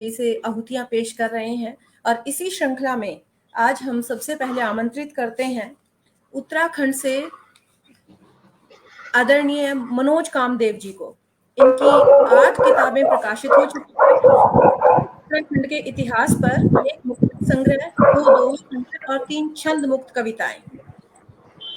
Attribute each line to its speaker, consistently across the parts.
Speaker 1: से आहुतियाँ पेश कर रहे हैं और इसी श्रृंखला में आज हम सबसे पहले आमंत्रित करते हैं उत्तराखंड से आदरणीय मनोज कामदेव जी को। इनकी 8 किताबें प्रकाशित हो चुकी हैं। उत्तराखंड के इतिहास पर एक मुक्तक संग्रह, 2 दोहा संग्रह और 3 छंद मुक्त कविताएं।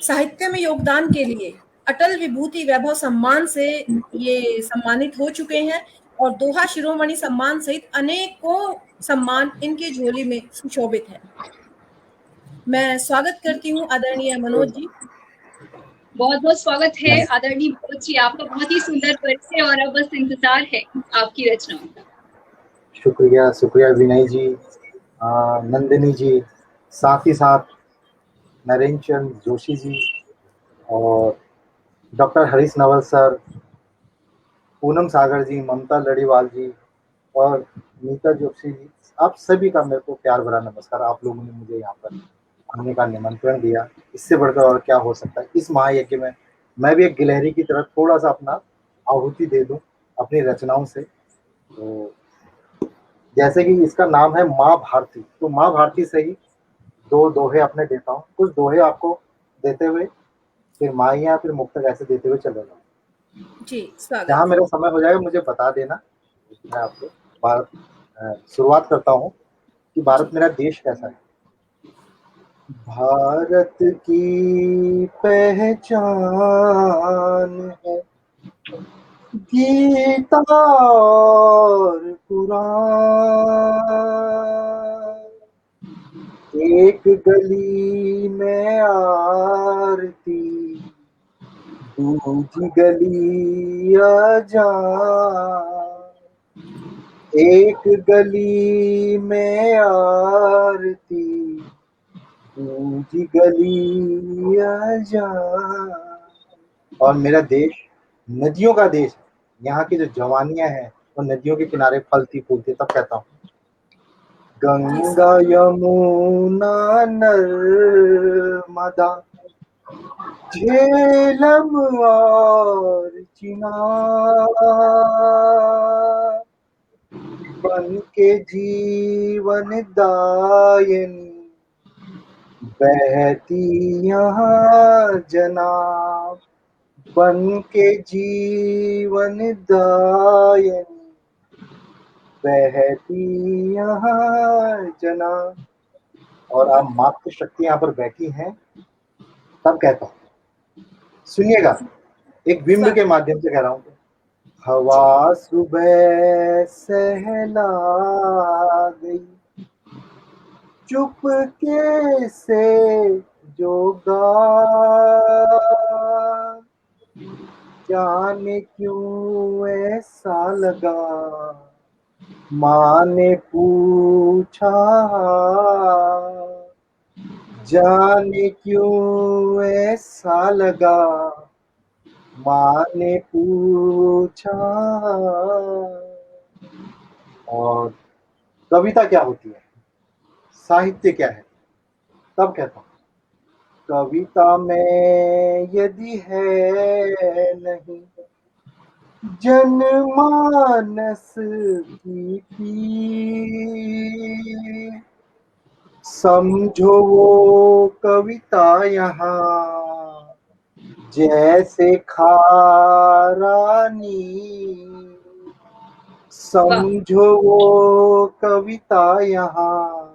Speaker 1: साहित्य में योगदान के लिए अटल विभूति वैभव सम्मान से ये सम्मानित हो चुके हैं और दोहा शिरोमणि सम्मान सहित अनेकों सम्मान इनकी झोली में सुशोभित है। मैं स्वागत करती हूँ आदरणीय मनोज जी।
Speaker 2: बहुत बहुत स्वागत है आदरणीय मनोज जी, आपका बहुत ही सुंदर परिचय और अब बस इंतजार है आपकी रचनाओं का।
Speaker 3: शुक्रिया विनय जी, नंदिनी जी, साथ ही साथ नरेंद्र चंद जोशी जी और डॉक्टर हरीश नवल सर, पूनम सागर जी, ममता लड़ीवाल जी और नीता जोशी जी, आप सभी का मेरे को प्यार भरा नमस्कार। आप लोगों ने मुझे यहाँ पर आने का निमंत्रण दिया, इससे बढ़कर और क्या हो सकता है। इस महायज्ञ में मैं भी एक गिलहरी की तरह थोड़ा सा अपना आहुति दे दूं अपनी रचनाओं से। तो जैसे कि इसका नाम है माँ भारती, तो माँ भारती से ही 2 दोहे अपने देता हूँ। कुछ दोहे आपको देते हुए फिर माइया फिर मुक्तक ऐसे देते हुए चलेगा
Speaker 1: जी। स्वागत।
Speaker 3: जहाँ मेरा समय हो जाएगा मुझे बता देना। मैं आपको भारत शुरुआत करता हूँ कि भारत मेरा देश कैसा है। भारत की पहचान है गीता और कुरान, एक गली में आरती दूजी गली अजान, एक गली में आरती दूजी गली अजान। और मेरा देश नदियों का देश है। यहाँ की जो जवानियां हैं वो नदियों के किनारे फलती फूलती। तब कहता हूँ गंगा यमुना नर्मदा झेलम और चिनाब, बन के जीवन दायनी बहती यहाँ जनाब, बन के जीवन दायनी बहती यहाँ जनाब। और आप मातृ शक्ति यहाँ पर बैठी हैं। तब कहता हूँ सुनिएगा, एक बिंब के माध्यम से कह रहा हूँ। हवा सुबह सहला गई, चुपके से जो गा, जाने क्यों ऐसा लगा, माँ ने पूछा, जाने क्यों ऐसा लगा, माँ ने पूछा। और कविता क्या होती है, साहित्य क्या है। तब कहता हूँ कविता में यदि है नहीं जनमानस की पीर, समझो वो कविता यहाँ जैसे खारा नीर, समझो वो कविता यहाँ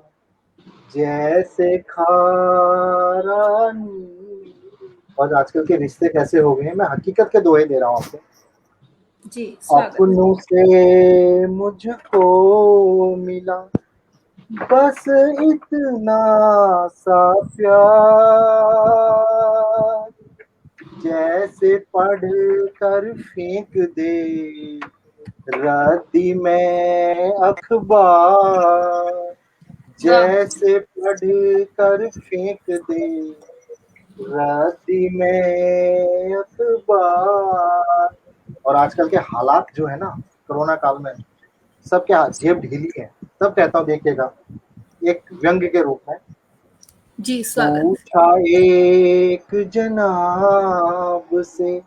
Speaker 3: जैसे खारा नीर। और आजकल के रिश्ते कैसे हो गए हैं, मैं हकीकत के दोहे दे रहा हूँ आपको।
Speaker 1: जी।
Speaker 3: अपनों से मुझको मिला बस इतना सा प्यार, जैसे पढ़ कर फेंक दे रद्दी में अखबार, जैसे पढ़ कर फेंक दे रद्दी में अखबार। और आजकल के हालात जो है ना कोरोना काल में, सबके जेब ढीली है। तब कहता हूँ देखिएगा एक व्यंग्य के रूप में।
Speaker 1: जी। स्वागत।
Speaker 3: पूछा एक जनाब से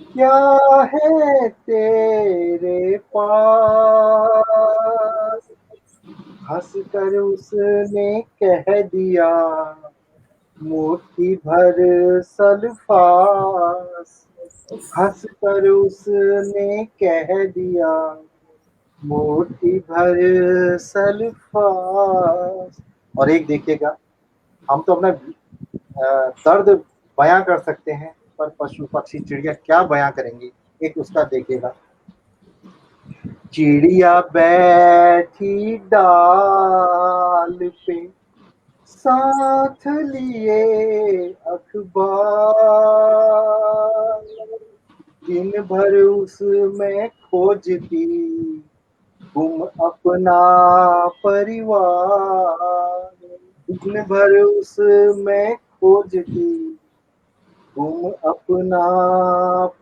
Speaker 3: क्या है तेरे पास, हंस कर उसने कह दिया, मुट्ठी भर सल्फास। हंस कर उसने कह दिया, मुट्ठी भर सल्फास। और एक देखिएगा, हम तो अपना दर्द बयां कर सकते हैं, पर पशु पक्षी चिड़िया क्या बयां करेंगी। एक उसका देखिएगा, चिड़िया बैठी डाल पे, साथ लिए अखबार, दिन भर उसमें खोजती गुम अपना परिवार। दिन भर उसमें खोजती गुम अपना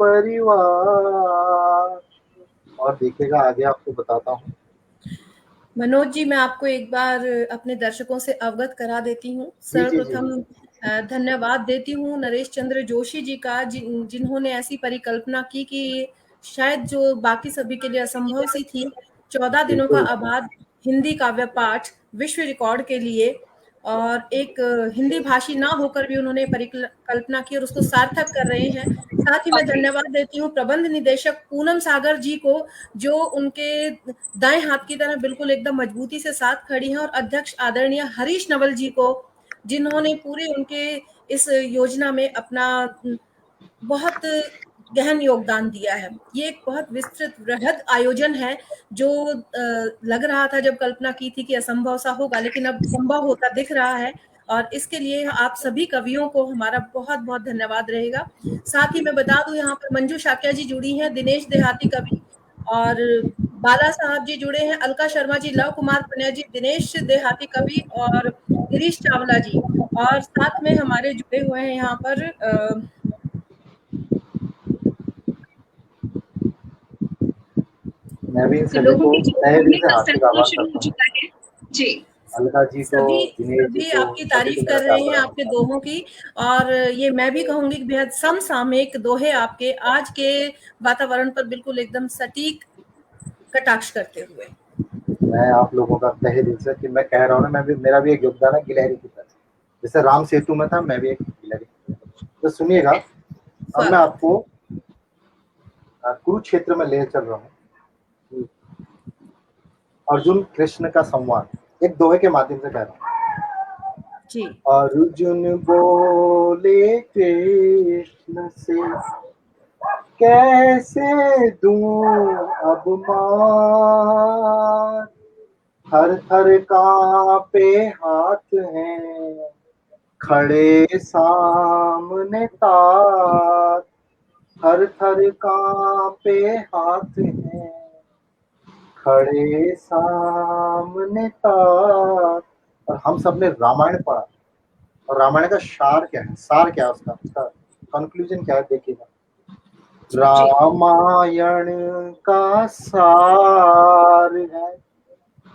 Speaker 3: परिवार। और देखिएगा आगे आपको बताता हूँ।
Speaker 1: मनोज जी, मैं आपको एक बार अपने दर्शकों से अवगत करा देती हूँ।
Speaker 3: जी जी जी
Speaker 1: सर्वप्रथम धन्यवाद देती हूँ नरेश चंद्र जोशी जी का, जिन्होंने ऐसी परिकल्पना की कि शायद जो बाकी सभी के लिए असंभव सी थी, 14 दिनों का
Speaker 3: बिल्कुल।
Speaker 1: अबाध हिंदी काव्य पाठ विश्व रिकॉर्ड के लिए, और एक हिंदी भाषी ना होकर भी उन्होंने परिकल्पना की और उसको सार्थक कर रहे हैं। साथ ही मैं
Speaker 2: वाकई
Speaker 1: धन्यवाद देती हूँ प्रबंध निदेशक पूनम सागर जी को, जो उनके दाएं हाथ की तरह बिल्कुल एकदम मजबूती से साथ खड़ी हैं, और अध्यक्ष आदरणीय हरीश नवल जी को, जिन्होंने पूरे उनके इस योजना में अपना बहुत गहन योगदान दिया है। ये एक बहुत विस्तृत वृहद आयोजन है, जो लग रहा था जब कल्पना की थी कि असंभव सा होगा, लेकिन अब संभव होता दिख रहा है, और इसके लिए आप सभी कवियों को हमारा बहुत बहुत धन्यवाद रहेगा। साथ ही मैं बता दूं, यहाँ पर मंजू शाक्या जी जुड़ी हैं, दिनेश देहाती कवि, और बाला साहब जी जुड़े हैं, अलका शर्मा जी, लव कुमार पुनिया जी, दिनेश देहाती कवि, और गिरीश चावला जी, और साथ में हमारे जुड़े हुए हैं यहाँ पर
Speaker 3: मैं भी इन सभी
Speaker 2: लोगों
Speaker 3: को
Speaker 2: की
Speaker 3: तहे दिल
Speaker 2: जुड़ने
Speaker 3: से
Speaker 2: का
Speaker 3: हार्दिक
Speaker 2: सिलसिला
Speaker 3: आभार
Speaker 2: शुरू हो
Speaker 3: करता हूँ।
Speaker 2: चुका है। जी,
Speaker 3: अलका जी को,
Speaker 1: सभी
Speaker 3: दिनेश जी
Speaker 1: सभी
Speaker 3: को,
Speaker 1: आपकी
Speaker 3: सभी
Speaker 1: तारीफ
Speaker 3: को मेरा
Speaker 1: कर
Speaker 3: प्यार
Speaker 1: रहे हैं,
Speaker 3: भरा
Speaker 1: आपके
Speaker 3: नमस्कार।
Speaker 1: दोहों की, और ये मैं भी कहूंगी कि बेहद समसामयिक दोहे आपके आज के वातावरण पर बिल्कुल एकदम सटीक कटाक्ष करते हुए।
Speaker 3: मैं आप लोगों का तहे दिल से, कि मैं कह रहा हूँ ना, मैं भी, मेरा भी एक योगदान है गिलहरी की तरह। जैसे राम सेतु में था, मैं भी एक गिलहरी की तरह। तो सुनिएगा, अब मैं
Speaker 1: स्वागत।
Speaker 3: आपको कुरुक्षेत्र में ले चल रहा हूँ। अर्जुन कृष्ण का संवाद एक दोहे के माध्यम से कह रहा हूँ।
Speaker 1: जी।
Speaker 3: अर्जुन बोले कृष्ण से, कैसे दूं अब मान, थर थर कांपे हाथ हैं, खड़े सामने तार। थर थर कांपे हाथ हैं, खड़े सामने तार। और हम सब ने रामायण पढ़ा, और रामायण का सार क्या है, सार क्या है उसका कंक्लूजन क्या है, देखिएगा।
Speaker 1: जी।
Speaker 3: रामायण का सार है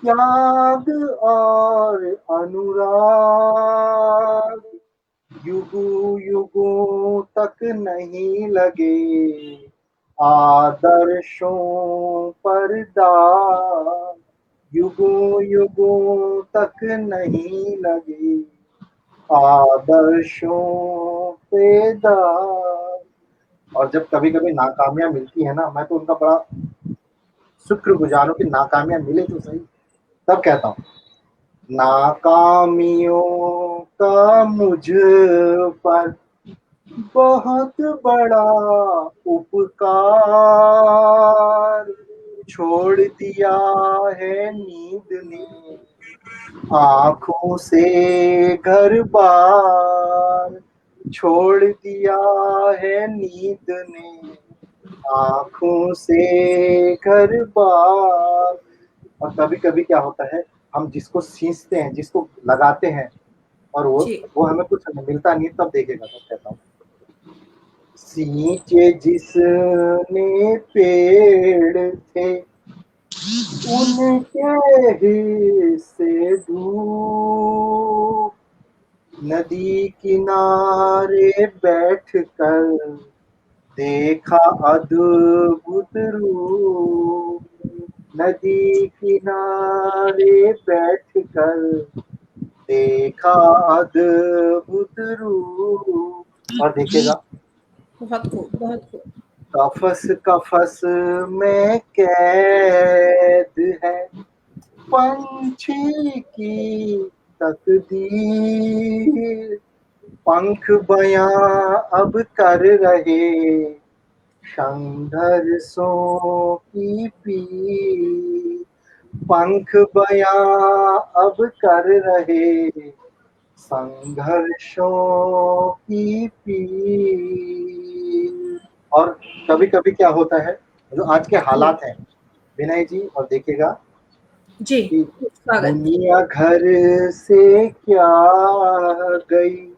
Speaker 3: त्याग और अनुराग, युगों युगों तक नहीं लगे आदर्शों पर दाग। युगों युगों तक नहीं लगे आदर्शों पे दाग। और जब कभी कभी नाकामियां मिलती है ना, मैं तो उनका बड़ा शुक्रगुजार हूँ कि नाकामियां मिले तो सही। तब कहता हूँ, नाकामियों का मुझ पर बहुत बड़ा उपकार, छोड़ दिया है नींद ने आंखों से घर बार। छोड़ दिया है नींद ने आंखों से घर बार। और कभी कभी क्या होता है, हम जिसको सींचते हैं, जिसको लगाते हैं, और
Speaker 1: जी।
Speaker 3: वो हमें कुछ मिलता नहीं, तब देखेगा। तब कहता हूँ, सींचे जिसने पेड़ थे उनके ही से धूप, नदी किनारे बैठ कर देखा अद्भुत रूप, नदी किनारे बैठकर देखा अद्भुत रूप। और देखिएगा,
Speaker 1: बहुत खूब, बहुत खूब।
Speaker 3: कफस कफस में कैद है पंछी की तकदीर, पंख बयां अब कर रहे संघर्षों की पीर, पंख बयां अब कर रहे संघर्षों की पीर। और कभी कभी क्या होता है, जो आज के हालात हैं विनय जी, और देखिएगा
Speaker 1: जी,
Speaker 3: कि
Speaker 1: स्वागत।
Speaker 3: दुनिया घर से क्या गई,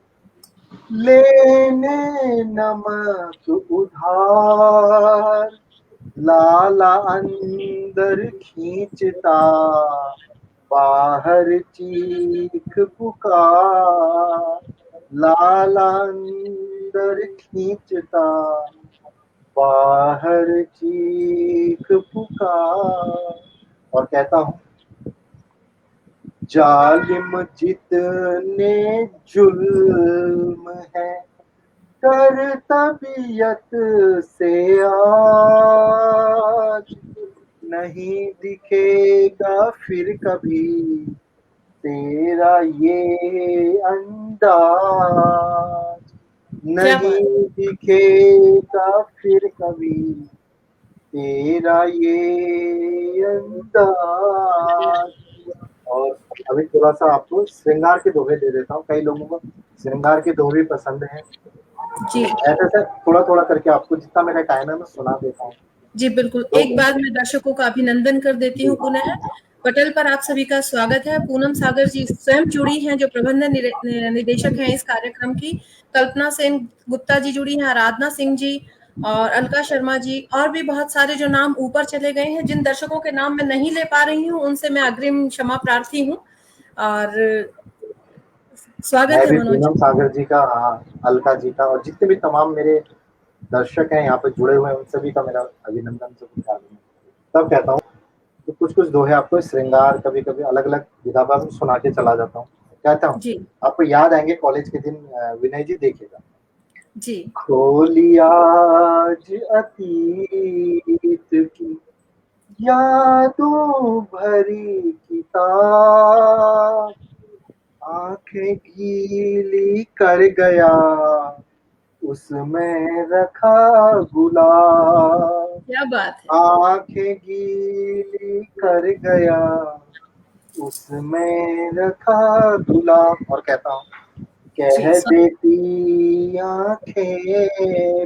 Speaker 3: लेने नमक उधार, लाला अंदर खींचता बाहर चीख पुकार, लाला अंदर खींचता बाहर चीख पुकार। और कहता हूँ, जालिम जितने जुल्म है कर तबीयत से आज, नहीं दिखेगा फिर कभी तेरा ये अंदाज, नहीं दिखेगा फिर कभी तेरा ये अंदाज। और अभी थोड़ा सा आपको श्रृंगार के दोहे दे देता हूँ, कई लोगों को श्रृंगार के दोहे पसंद हैं
Speaker 1: जी,
Speaker 3: ऐसे से थोड़ा थोड़ा करके आपको जितना मेरा टाइम है मैं सुना देता हूँ।
Speaker 1: जी, बिल्कुल।
Speaker 3: तो
Speaker 1: एक बार मैं दर्शकों का अभिनंदन कर देती हूँ पुनः। पटल पर आप सभी का स्वागत है। पूनम सागर जी स्वयं जुड़ी हैं, जो प्रबंधन निदेशक हैं इस कार्यक्रम की। कल्पना सेन गुप्ता जी जुड़ी हैं, आराधना सिंह जी और अलका शर्मा जी, और भी बहुत सारे जो नाम ऊपर चले गए हैं। जिन दर्शकों के नाम मैं नहीं ले पा रही हूँ, उनसे मैं अग्रिम क्षमा प्रार्थी हूँ। और स्वागत
Speaker 3: मैं
Speaker 1: है
Speaker 3: भी
Speaker 1: मनोज जी।
Speaker 3: पूनम सागर जी का, अलका जी का, और जितने भी तमाम मेरे दर्शक हैं यहाँ पे जुड़े हुए हैं, उन सभी का मेरा अभिनंदन से तब कहता हूँ कि कुछ कुछ दोहे आपको श्रृंगार कभी कभी अलग अलग विधा में सुना के चला जाता हूँ। कहता हूँ,
Speaker 1: जी,
Speaker 3: आपको याद आएंगे कॉलेज के दिन, विनय जी देखिएगा।
Speaker 1: जी।
Speaker 3: खोली आज अतीत की यादों भरी किताब, आंखें गीली कर गया उसमें रखा गुलाब,
Speaker 1: क्या बात है।
Speaker 3: आंखें गीली कर गया उसमें रखा गुलाब। और कहता हूँ,
Speaker 1: जी,
Speaker 3: कह देती आंखें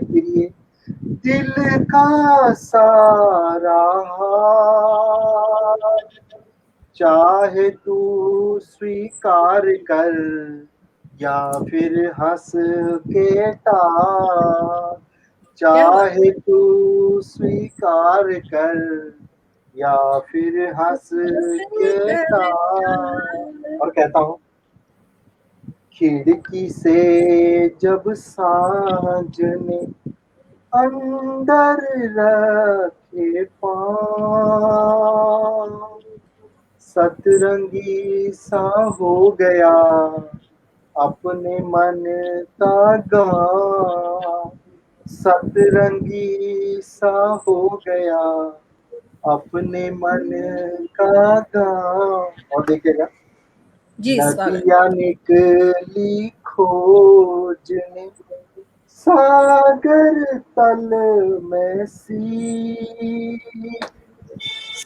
Speaker 3: प्रिय दिल का सारा हाल, चाहे तू स्वीकार कर या फिर हंस के टाल, चाहे तू स्वीकार कर या फिर हंस के टाल। और कहता हूँ, खिड़की से जब सांझ ने अंदर रखे पाँव, सतरंगी सा हो गया अपने मन का गाँव, सतरंगी सा हो गया अपने मन का गाँव। और देखिएगा,
Speaker 1: जी, स्वागत।
Speaker 3: नदियाँ निकली खोजने सागर तल में सी,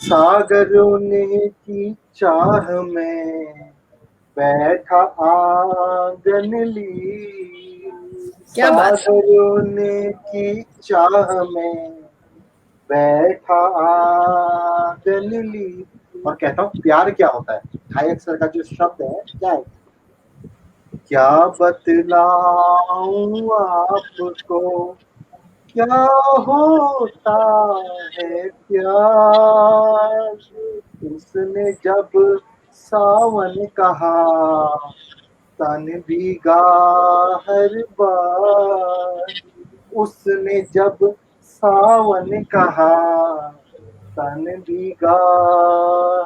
Speaker 3: सागरों ने की चाह में बैठा आंगन ली,
Speaker 1: क्या बात।
Speaker 3: सागरों ने की चाह में बैठा आंगन ली। और कहता हूँ, प्यार क्या होता है, हाई अक्षर का जो शब्द है क्या है, क्या बतलाऊं आपको क्या होता है प्यार, उसने जब सावन कहा तन भीगा हर बार, उसने जब सावन कहा तन भीगा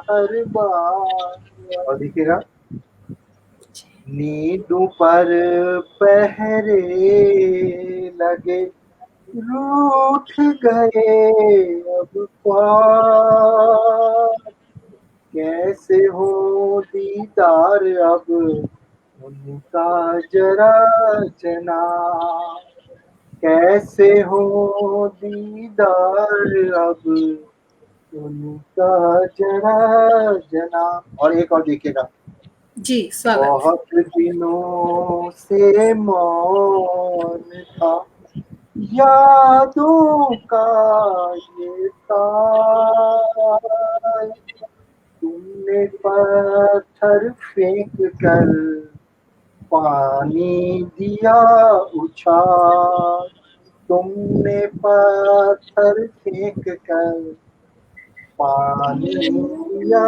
Speaker 3: हर बार। और देखिएगा, नींदों पर पहरे लगे रूठ गए अब ख्वाब, कैसे हो दीदार अब उनका जरा जना, कैसे हो दीदार अब उनका जरा जना। और एक और देखिएगा,
Speaker 1: जी स्वागत।
Speaker 3: बहुत दिनों से मौन था यादों का ये तार, तुमने पत्थर फेंक कर पानी दिया उछाल, तुमने पत्थर फेंक कर पानी दिया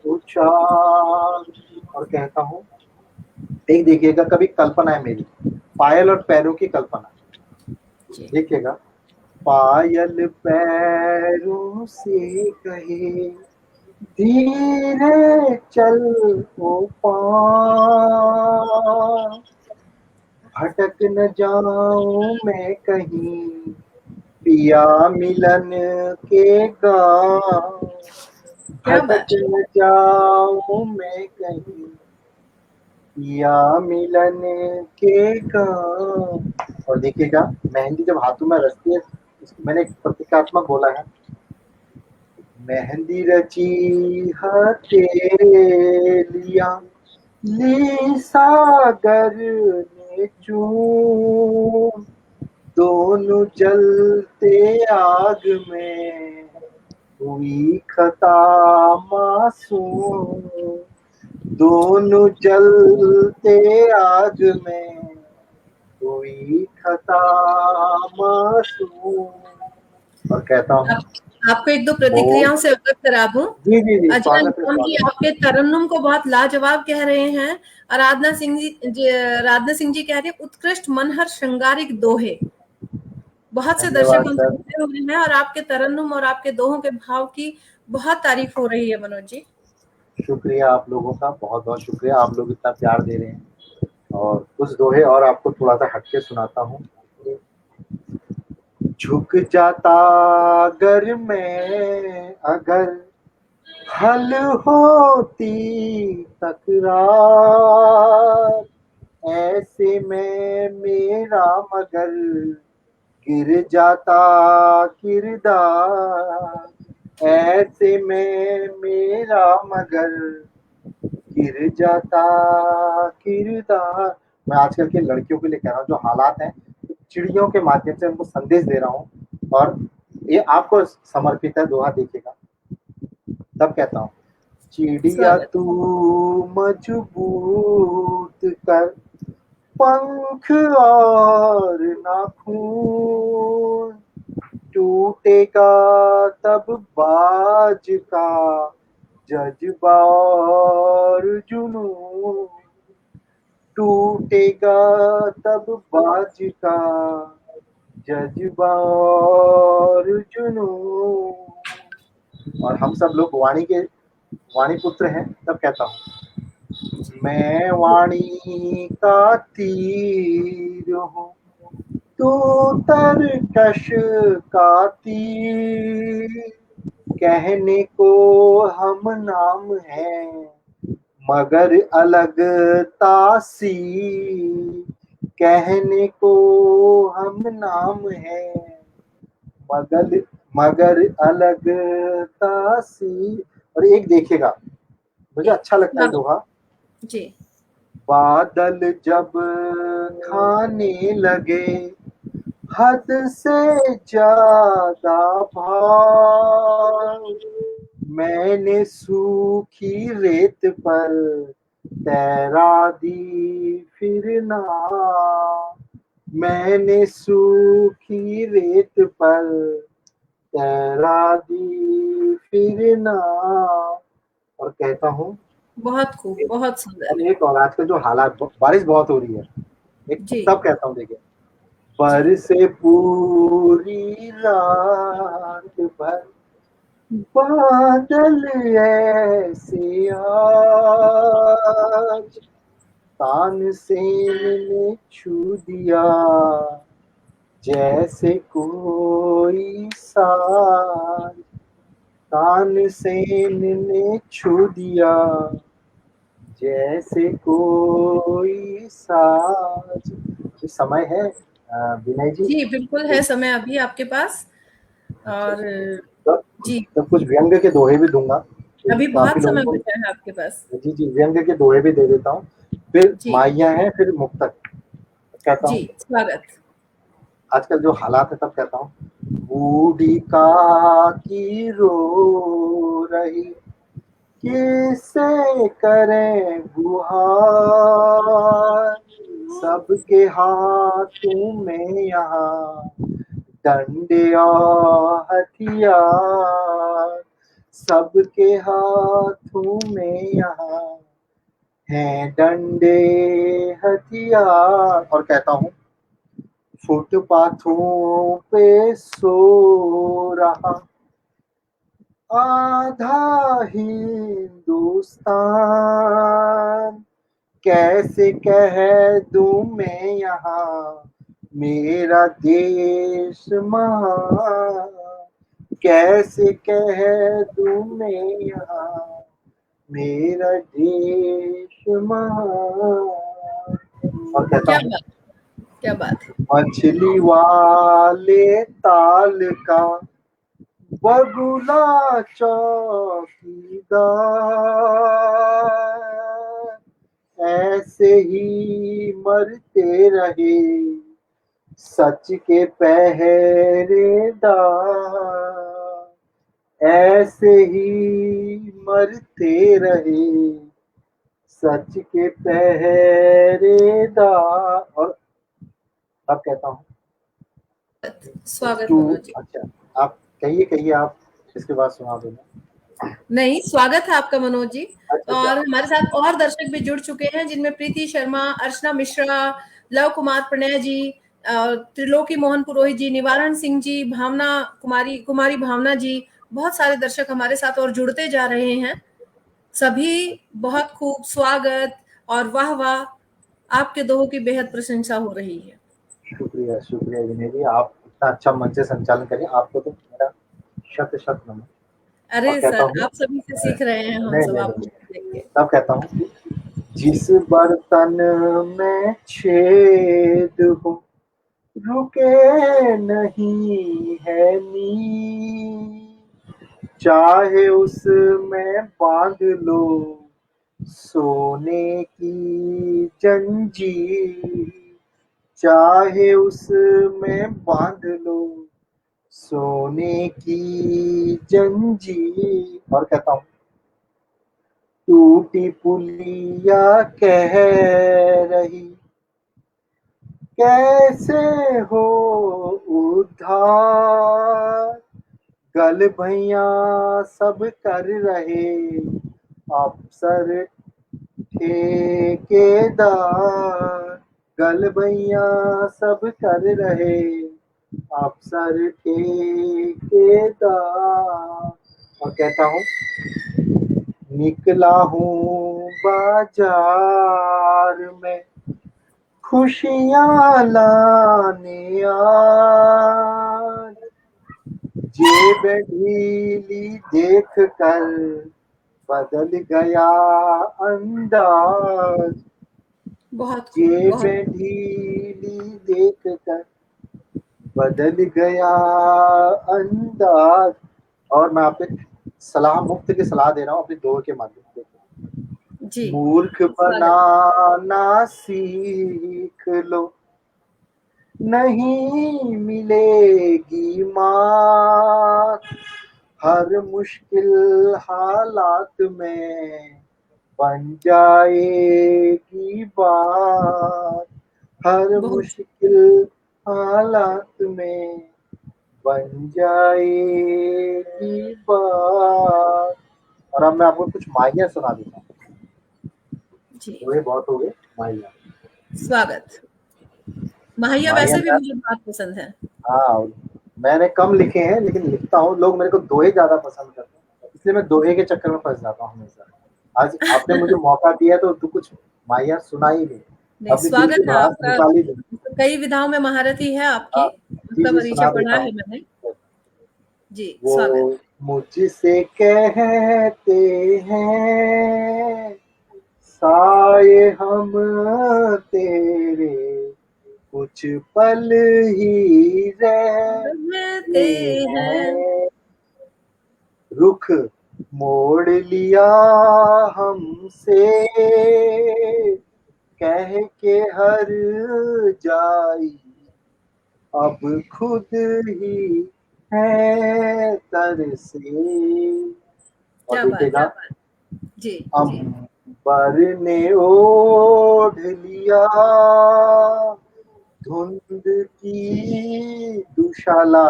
Speaker 3: उछाल। और कहता हूँ, एक देखिएगा, कभी कल्पना है मेरी, पायल और पैरों की कल्पना। देखिएगा, पायल पैरों से कहे धीरे चल ओ पाँव, भटक न जाऊं मैं कहीं पिया मिलन के गाँव, भटक न जाऊं मैं कहीं पिया मिलन के गाँव। और देखिएगा, मेहंदी जब हाथों में रचती है, मैंने एक प्रतीकात्मक बोला है, मेहंदी रची हथेलियां ली सागर ने चूम, दोनों जलते आग में हुई खता मासूम, दोनों जलते आग में हुई खता मासूम। और कहता हूँ,
Speaker 1: आपको एक दो प्रतिक्रियाओं से अवगत करा दूं।
Speaker 3: जी जी जी,
Speaker 1: अजय
Speaker 3: स्वागत है,
Speaker 1: निकम जी
Speaker 3: स्वागत।
Speaker 1: आपके तरन्नुम को बहुत लाजवाब कह रहे हैं। आराधना सिंह जी कह रही है उत्कृष्ट मनहर श्रृंगारिक दोहे। बहुत से दर्शक
Speaker 3: धन्यवाद
Speaker 1: हमसे
Speaker 3: सर,
Speaker 1: जुड़े हुए हैं और आपके तरन्नुम और आपके दोहों के भाव की बहुत तारीफ हो रही है मनोज जी।
Speaker 3: शुक्रिया आप लोगों का, बहुत बहुत शुक्रिया, आप लोग इतना प्यार दे रहे हैं। और कुछ दोहे और आपको थोड़ा सा हटके सुनाता हूँ। झुक जाता अगर मैं अगर हल होती तकरार, ऐसे में मेरा मगर गिर जाता किरदार, ऐसे में मेरा मगर गिर जाता किरदार। मैं आजकल के लड़कियों के लिए कह रहा हूँ, जो हालात हैं, चिड़ियों के माध्यम से उनको संदेश दे रहा हूँ, और ये आपको समर्पित है दोहा। देखिएगा, तब कहता हूँ, चिड़िया तू मजबूत कर पंख और नाखून, टूटेगा तब बाज का जज्बा और जुनून, टूटेगा तब बाज का जज्बा और जुनून। और हम सब लोग वाणी पुत्र हैं, तब कहता हूँ, मैं वाणी का तीर हूँ तू तरकश का तीर, कहने को हम नाम है मगर अलग तासीर, कहने को हम नाम है मगर अलग तासीर। और एक देखिएगा, मुझे अच्छा लगता है दोहा
Speaker 1: जी।
Speaker 3: बादल जब खाने लगे हद से ज्यादा भाव, मैंने सूखी रेत पर तैरा दी फिर नाव, मैंने सूखी रेत पर तैरा दी फिर नाव। और कहता हूँ,
Speaker 1: बहुत खूब, बहुत सुंदर।
Speaker 3: और एक और, आजकल जो हालात, बारिश बहुत हो रही है, एक
Speaker 1: जी।
Speaker 3: तब कहता हूँ, देखिए, बरसे पूरी रात भर बादल ऐसे आज, तानसेन ने छू दिया जैसे कोई साज, तानसेन ने छू दिया जैसे कोई साज। ये समय है विनय जी?
Speaker 1: जी बिल्कुल है समय अभी आपके पास। और
Speaker 3: तब
Speaker 1: जी
Speaker 3: कुछ व्यंग्य के दोहे भी दूंगा,
Speaker 1: अभी
Speaker 3: काफी
Speaker 1: बहुत समय
Speaker 3: लोगों
Speaker 1: बचा है आपके पास।
Speaker 3: को। जी व्यंग्य के दोहे भी दे देता हूँ, फिर
Speaker 1: जी
Speaker 3: माइया है, फिर मुक्तक कहता
Speaker 1: जी
Speaker 3: हूँ।
Speaker 1: स्वागत।
Speaker 3: आजकल जो हालात है तब कहता हूँ। बूढ़ी काकी रो रही किससे करें गुहार, सबके हाथों में यहाँ डंडे और हथियार, सबके हाथों में यहाँ हैं डंडे हथियार। और कहता हूँ, फुटपाथों पे सो रहा आधा हिंदुस्तान, कैसे कह दूं मैं यहाँ मेरा देश महान, कैसे कह दूं मैं यहाँ मेरा देश महान। और कहता
Speaker 1: क्या
Speaker 3: हूँ,
Speaker 1: बात, क्या बात है।
Speaker 3: मछली वाले ताल का बगुला चौकीदार, ऐसे ही मरते रहे सच के पहरेदार, ऐसे ही मरते रहे सच के पहरेदार। और अब कहता हूँ,
Speaker 1: स्वागत
Speaker 3: तू
Speaker 1: मनोज जी।
Speaker 3: अच्छा, आप कहिए आप, इसके बाद सुना दूंगा।
Speaker 1: नहीं स्वागत है आपका मनोज जी।
Speaker 3: अच्छा
Speaker 1: और हमारे साथ और दर्शक भी जुड़ चुके हैं जिनमें प्रीति शर्मा, अर्चना मिश्रा, लव कुमार प्रणय जी, त्रिलोकी मोहन पुरोहित जी, निवारण सिंह जी, भावना कुमारी भावना जी, बहुत सारे दर्शक हमारे साथ और जुड़ते जा रहे हैं। सभी बहुत खूब स्वागत और वाह वाह, आपके दोहों की बेहद प्रशंसा हो रही है।
Speaker 3: शुक्रिया शुक्रिया विनय जी, आप इतना अच्छा मंच से संचालन करें, आपको तो मेरा शत शत नमन।
Speaker 1: अरे
Speaker 3: और कहता
Speaker 1: सर
Speaker 3: हूँ,
Speaker 1: आप सभी से सीख रहे हैं हम
Speaker 3: नहीं
Speaker 1: सब
Speaker 3: नहीं
Speaker 1: आपको
Speaker 3: नहीं,
Speaker 1: देख के।
Speaker 3: तब कहता हूँ, जिस बर्तन में छेद हो रुके नहीं है नी, चाहे उसमें बांध लो सोने की जंजीर, चाहे उसमें बांध लो सोने की जंजीर। और कहता हूँ, टूटी पुलिया कह रही कैसे हो उद्धार, गल भैया सब कर रहे अफसर ठेकेदार, गल भैया सब कर रहे अफसर ठेकेदार। और कहता हूँ, निकला हूँ बाजार में खुशियाँ लाने आज, जेब ढीली देख कर बदल गया अंदाज,
Speaker 1: बहुत खूब,
Speaker 3: जेब
Speaker 1: बहुत
Speaker 3: ढीली देख कर बदल गया अंदाज। और मैं आपको सलाह, मुफ्त की सलाह दे रहा हूँ अपने दोहे के माध्यम से।
Speaker 1: जी
Speaker 3: मूर्ख
Speaker 1: स्वागत।
Speaker 3: बनाना सीख लो नहीं मिलेगी मात, हर मुश्किल हालात में बन जाएगी बात, हर
Speaker 1: बहुत
Speaker 3: मुश्किल हालात में बन जाएगी बात। और अब मैं आपको कुछ माइया सुना देता हूँ,
Speaker 1: जी
Speaker 3: दोहे बहुत हो गए, माइया।
Speaker 1: स्वागत। माहिया
Speaker 3: माहिया
Speaker 1: वैसे भी
Speaker 3: मैम,
Speaker 1: मुझे बहुत पसंद है।
Speaker 3: हाँ मैंने कम लिखे हैं लेकिन लिखता हूँ, लोग मेरे को दोहे ज्यादा पसंद करते हैं, इसलिए मैं दोहे के चक्कर में फंस जाता हूँ हमेशा। आज आपने मुझे मौका दिया तो तू कुछ माहिया सुना ही नहीं,
Speaker 1: नहीं,
Speaker 3: अभी दिल
Speaker 1: स्वागत
Speaker 3: की
Speaker 1: है
Speaker 3: भड़ास
Speaker 1: आपका।
Speaker 3: निकाल ही दे।
Speaker 1: कई विधाओं में महारत ही है आपकी,
Speaker 3: हाँ, जी
Speaker 1: आपका
Speaker 3: जी
Speaker 1: परिचय
Speaker 3: सुना
Speaker 1: पढ़ा
Speaker 3: देता
Speaker 1: है
Speaker 3: हूँ।
Speaker 1: मैंने। जी,
Speaker 3: वो
Speaker 1: स्वागत।
Speaker 3: मुझसे कहते हैं साये हम तेरे, कुछ पल ही
Speaker 1: रहते
Speaker 3: रहते
Speaker 1: हैं।
Speaker 3: हैं, रुख मोड़ लिया हमसे कह के हर जाई, अब खुद ही है तरसे। और
Speaker 1: क्या बात,
Speaker 3: देखिएगा,
Speaker 1: जी जी।
Speaker 3: अंबर ने ओढ़ लिया धुंध की दुशाला,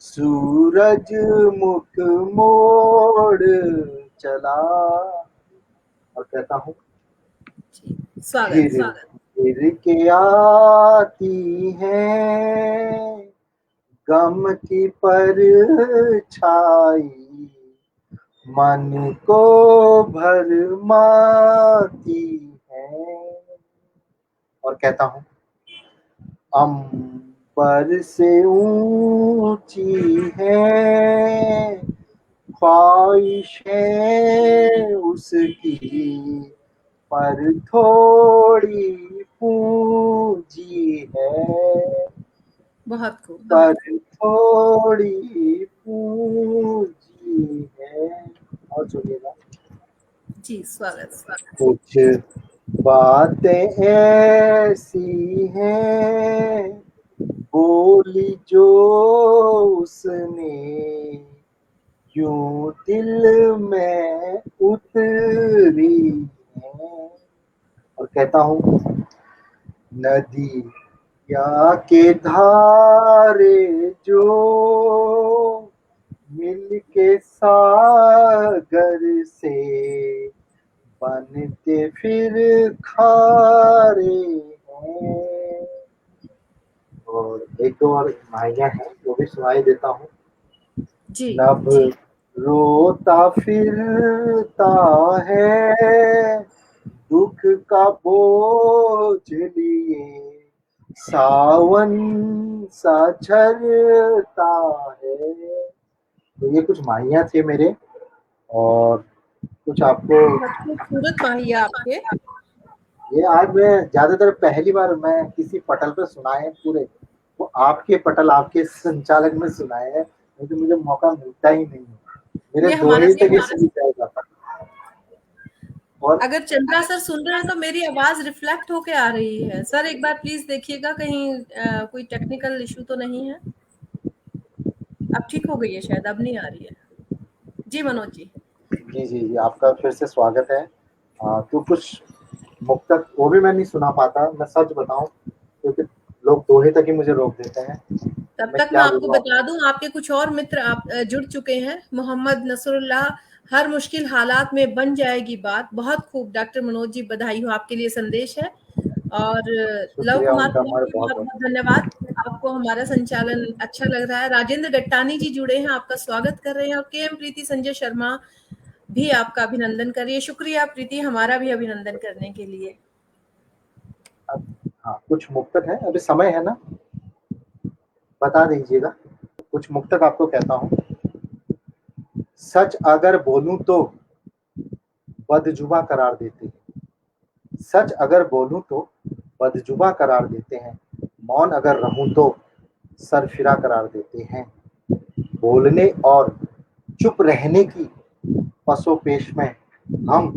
Speaker 3: सूरज मुख मोड़ चला। और कहता हूँ,
Speaker 1: जी, स्वागत
Speaker 3: फिर
Speaker 1: स्वागत।
Speaker 3: फिर के आती है गम की परछाई, मन को भरमाती है। और कहता हूँ, अंबर से ऊंची है ख्वाहिशें उसकी, पर थोड़ी पूंजी है,
Speaker 1: बहुत खूब,
Speaker 3: पर
Speaker 1: बहुत खूब।
Speaker 3: थोड़ी पूंजी है। और सुनिएगा,
Speaker 1: जी, स्वागत स्वागत।
Speaker 3: कुछ बातें ऐसी हैं बोली जो उसने, यूं दिल में उतरी है। और कहता हूँ, नदी या के धारे जो मिल के सागर से बनते फिर खारे हैं। और एक और माहिया है वो भी सुनाई देता हूँ।
Speaker 1: जी
Speaker 3: नभ
Speaker 1: जी।
Speaker 3: रोता फिरता है दुख का बोझ लिए, सावन सा झरता है। तो ये कुछ माहिया थे मेरे, और कुछ आपको,
Speaker 1: बहुत खूबसूरत माहिया आपके।
Speaker 3: ये आज मैं ज्यादातर पहली बार मैं किसी पटल पे सुनाए हैं पूरे, वो आपके पटल आपके संचालन में सुनाए हैं, नहीं तो मुझे मौका मिलता ही नहीं है, मेरे
Speaker 1: ये हमारा
Speaker 3: दोहे तक ही
Speaker 1: सौभाग्य।
Speaker 3: सीमित रह जाता। और
Speaker 1: अगर चंद्रा सर सुन रहे हैं तो मेरी आवाज रिफ्लेक्ट होके आ रही है सर, एक बार प्लीज देखिएगा कहीं कोई टेक्निकल इशू तो नहीं है। अब ठीक हो गई है शायद, अब नहीं आ रही है। जी मनोज जी।
Speaker 3: जी जी जी, आपका फिर से स्वागत है। तो कुछ मुक्तक वो भी मैं नहीं सुना पाता, मैं सच बताऊं, क्योंकि लोग दोहे तक ही मुझे रोक देते हैं।
Speaker 1: तब
Speaker 3: मैं
Speaker 1: तक मैं
Speaker 3: क्या
Speaker 1: आपको
Speaker 3: बोलूं
Speaker 1: बता
Speaker 3: आपको।
Speaker 1: दूं, आपके कुछ और मित्र आप जुड़ चुके हैं। मोहम्मद नसरुल्लाह, हर मुश्किल हालात में बन जाएगी बात। बहुत खूब डॉक्टर मनोज जी, बधाई हो, आपके लिए संदेश है। और लव
Speaker 3: शुक्रिया
Speaker 1: कुमार
Speaker 3: उनका,
Speaker 1: को
Speaker 3: हमारे बहुत
Speaker 1: बहुत
Speaker 3: बहुत।
Speaker 1: बहुत धन्यवाद। आपको हमारा संचालन अच्छा लग रहा है। राजेंद्र गट्टानी जी जुड़े हैं, आपका स्वागत कर रहे हैं। और केएम प्रीति संजय शर्मा भी आपका अभिनंदन करिए। शुक्रिया प्रीति, हमारा भी अभिनंदन करने के लिए।
Speaker 3: हाँ, कुछ मुक्तक है, अभी समय है ना, बता दीजिएगा। कुछ मुक्तक आपको कहता हूँ। सच अगर बोलूं तो बदजुबा करार देते हैं, सच अगर बोलूं तो बदजुबा करार देते हैं, मौन अगर रहूं तो सरफिरा करार देते हैं, बोलने और चुप रहने की पसोपेश में हम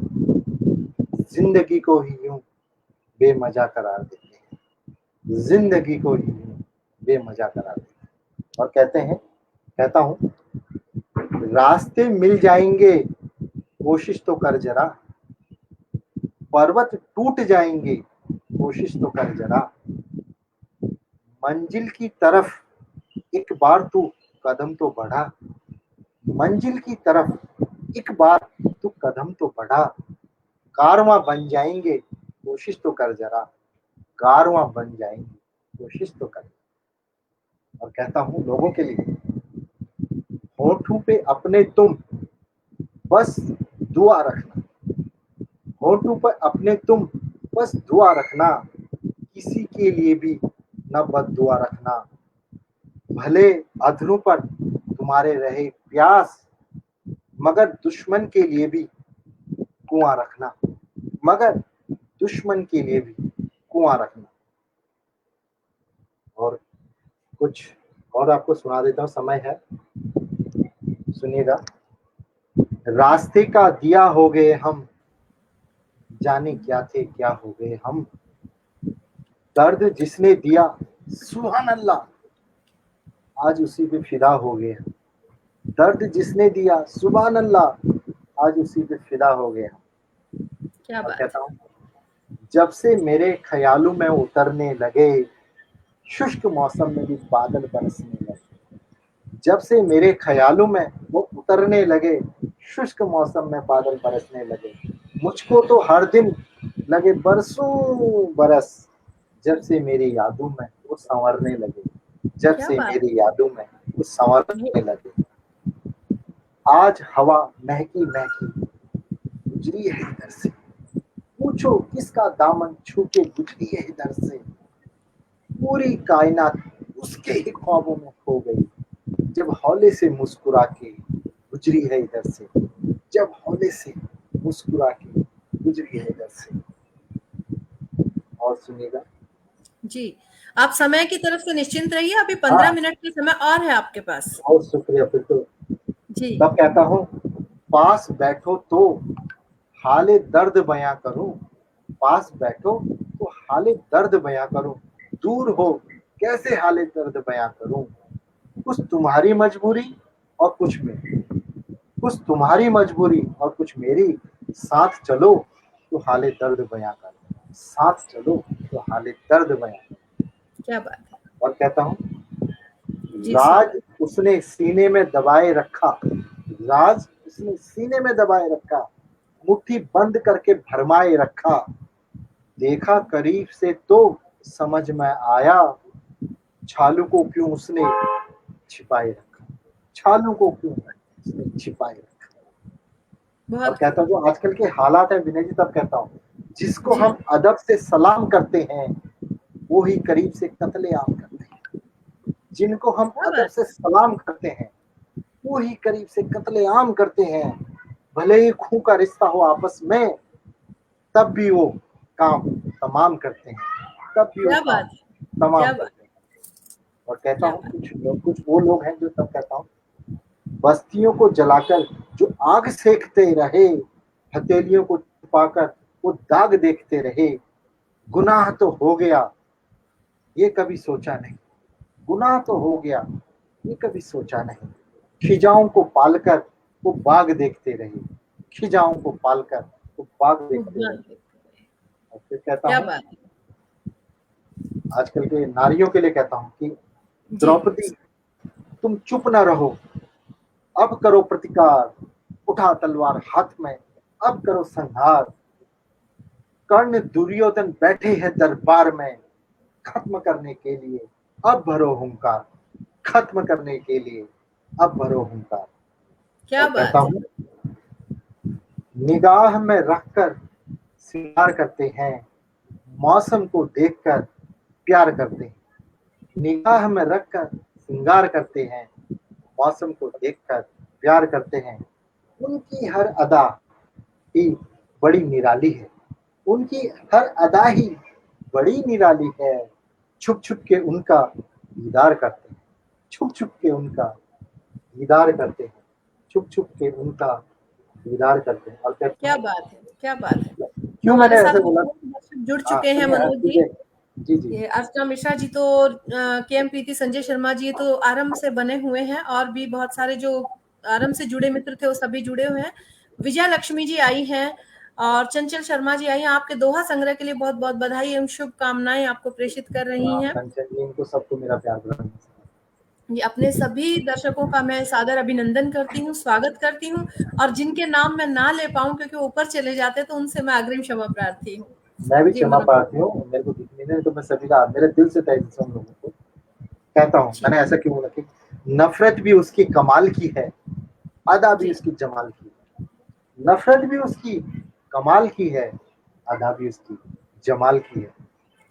Speaker 3: जिंदगी को ही यूं बेमजा करार देते हैं, जिंदगी को ही यूं बेमजा करार देते हैं। और कहते हैं, कहता हूँ, रास्ते मिल जाएंगे कोशिश तो कर जरा, पर्वत टूट जाएंगे कोशिश तो कर जरा, मंजिल की तरफ एक बार तू कदम तो बढ़ा, मंजिल की तरफ एक बार तू कदम तो बढ़ा, कारवां बन जाएंगे कोशिश तो कर जरा, कारवां बन जाएंगे कोशिश तो करें। और कहता हूँ लोगों के लिए, होठों पे अपने तुम बस दुआ रखना, होठों पर अपने तुम बस दुआ रखना, किसी के लिए भी न बद दुआ रखना। भले अधरों पर तुम्हारे रहे प्यास, मगर दुश्मन के लिए भी कुआं रखना, मगर दुश्मन के लिए भी कुआं रखना। और कुछ और आपको सुना देता हूँ, समय है, सुनिएगा। रास्ते का दिया हो गए हम, जाने क्या थे क्या हो गए हम। दर्द जिसने दिया सुभान अल्लाह, आज उसी पे फिदा हो गए हम। दर्द जिसने दिया सुभान अल्लाह, आज उसी पे फिदा हो गए हम।
Speaker 1: क्या
Speaker 3: और
Speaker 1: बात
Speaker 3: कहता हूँ, जब से मेरे ख्यालों में उतरने लगे, शुष्क मौसम में भी बादल बरसने लगे। जब से मेरे ख्यालों में वो उतरने लगे, शुष्क मौसम में बादल बरसने लगे। मुझको तो हर दिन लगे बरसों बरस, जब से मेरी यादों में वो संवरने लगे, जब
Speaker 1: क्या
Speaker 3: से
Speaker 1: बात
Speaker 3: मेरी यादों में वो संवरने लगे। आज हवा महकी महकी गुजरी है इधर से, पूछो किसका दामन छू के गुजरी है इधर से। पूरी कायनात उसके ही ख्वाबों में खो गई, जब हौले से मुस्कुरा के गुजरी है इधर से, जब हौले से मुस्कुरा के गुजरी है इधर से। और सुनिएगा।
Speaker 1: जी, आप समय की तरफ से निश्चिंत रहिए, अभी 15 मिनट का समय और है आपके पास।
Speaker 3: बहुत शुक्रिया। फिर तो
Speaker 1: जी,
Speaker 3: तब कहता हूँ, पास बैठो तो हाले दर्द बयां करूं, पास बैठो तो हाले दर्द बयां करूं, दूर हो कैसे हाले दर्द बयां करूं। कुछ तुम्हारी मजबूरी और कुछ मेरी, कुछ तुम्हारी मजबूरी और कुछ मेरी, साथ चलो तो हाले दर्द बयां करो, साथ चलो तो हाले दर्द बयां करो।
Speaker 1: क्या बात है।
Speaker 3: और कहता हूँ,
Speaker 1: जी,
Speaker 3: राज उसने सीने में दबाए रखा, राज उसने सीने में दबाए रखा, मुट्ठी बंद करके भरमाए रखा। देखा करीब से तो समझ में आया, छालू को क्यों उसने छिपाए रखा, छालू को क्यों उसने छिपाए रखा। और
Speaker 1: बहुत
Speaker 3: कहता हूँ, जो आजकल के हालात है विनय जी, तब कहता हूँ, जिसको
Speaker 1: जी,
Speaker 3: हम अदब से सलाम करते हैं वो ही करीब से कत्लेआम करते हैं, जिनको हम
Speaker 1: क्या
Speaker 3: अदब
Speaker 1: बात
Speaker 3: से सलाम करते हैं वो ही करीब से कत्लेआम करते हैं। भले ही खून का रिश्ता हो आपस में, तब भी वो काम तमाम करते हैं, तब भी वो
Speaker 1: क्या
Speaker 3: काम
Speaker 1: बात है,
Speaker 3: तमाम
Speaker 1: क्या बात,
Speaker 3: करते हैं। और कहता
Speaker 1: क्या
Speaker 3: हूँ,
Speaker 1: बात।
Speaker 3: कुछ वो लोग हैं जो, तब कहता हूँ, बस्तियों को जलाकर जो आग सेकते रहे, हथेलियों को छुपाकर वो दाग देखते रहे। गुनाह तो हो गया ये कभी सोचा नहीं, गुनाह तो हो गया ये कभी सोचा नहीं। खिजाओं को पालकर वो बाग देखते रहे, खिजाओं को पालकर वो बाग देखते रहे। और फिर कहता
Speaker 1: क्या
Speaker 3: हूँ,
Speaker 1: बात है।
Speaker 3: आजकल के नारियों के लिए कहता हूँ कि
Speaker 1: जी,
Speaker 3: द्रौपदी तुम चुप ना रहो, अब करो प्रतिकार, उठा तलवार हाथ में, अब करो संहार। कर्ण दुर्योधन बैठे हैं दरबार में, खत्म करने के लिए अब भरो हुंकार, खत्म करने के लिए अब भरो हुंकार।
Speaker 1: क्या
Speaker 3: और कहता
Speaker 1: बात है।
Speaker 3: हूँ, निगाह में रखकर श्रृंगार करते हैं, मौसम को देखकर प्यार करते हैं। निगाह में रखकर श्रृंगार करते हैं, मौसम को देखकर प्यार करते हैं। उनकी हर अदा ही बड़ी निराली है, उनकी हर अदा ही बड़ी निराली है। छुप छुप के उनका दीदार करते हैं, छुप छुप के उनका दीदार करते हैं, छुप छुप के उनका दीदार करते हैं। और कहते
Speaker 1: क्या
Speaker 3: हैं,
Speaker 1: बात है, क्या बात है।
Speaker 3: क्यों
Speaker 1: हमारे
Speaker 3: मैंने
Speaker 1: साथ
Speaker 3: ऐसे बोला।
Speaker 1: दर्शक जुड़
Speaker 3: हाँ
Speaker 1: चुके हैं,
Speaker 3: सुनिए, हाँ,
Speaker 1: मनोज
Speaker 3: ठीक
Speaker 1: जी।
Speaker 3: है। जी जी।
Speaker 1: ये अर्चना मिश्रा जी तो के एम प्रीति, संजय शर्मा जी तो आरंभ से बने हुए हैं, और भी बहुत सारे जो आरंभ से जुड़े मित्र थे वो सभी जुड़े हुए हैं। विजया लक्ष्मी जी आई हैं और चंचल शर्मा जी आई हैं। आपके दोहा संग्रह के लिए बहुत बहुत बधाई एवं शुभकामनाएं आपको प्रेषित कर रही हैं।
Speaker 3: कंचन जी, इनको सबको मेरा प्यार भरा
Speaker 1: ये अपने सभी दर्शकों का मैं सादर अभिनंदन करती हूँ, स्वागत करती हूँ, और जिनके नाम मैं ना ले पाऊं क्योंकि ऊपर चले जाते तो उनसे मैं अग्रिम क्षमा प्रार्थी हूँ।
Speaker 3: मैं भी
Speaker 1: जी,
Speaker 3: क्षमा
Speaker 1: मनोज
Speaker 3: प्रार्थी हूँ, मेरे को दिख नहीं रहा है, तो मैं सभी का मेरे दिल से तहे दिल से उन लोगों को कहता हूँ।
Speaker 1: जी,
Speaker 3: मैंने ऐसा क्यों बोला कि नफरत भी उसकी कमाल की है, अदा भी
Speaker 1: जी,
Speaker 3: उसकी जमाल की है। नफरत भी उसकी कमाल की है, अदा भी उसकी जमाल की है।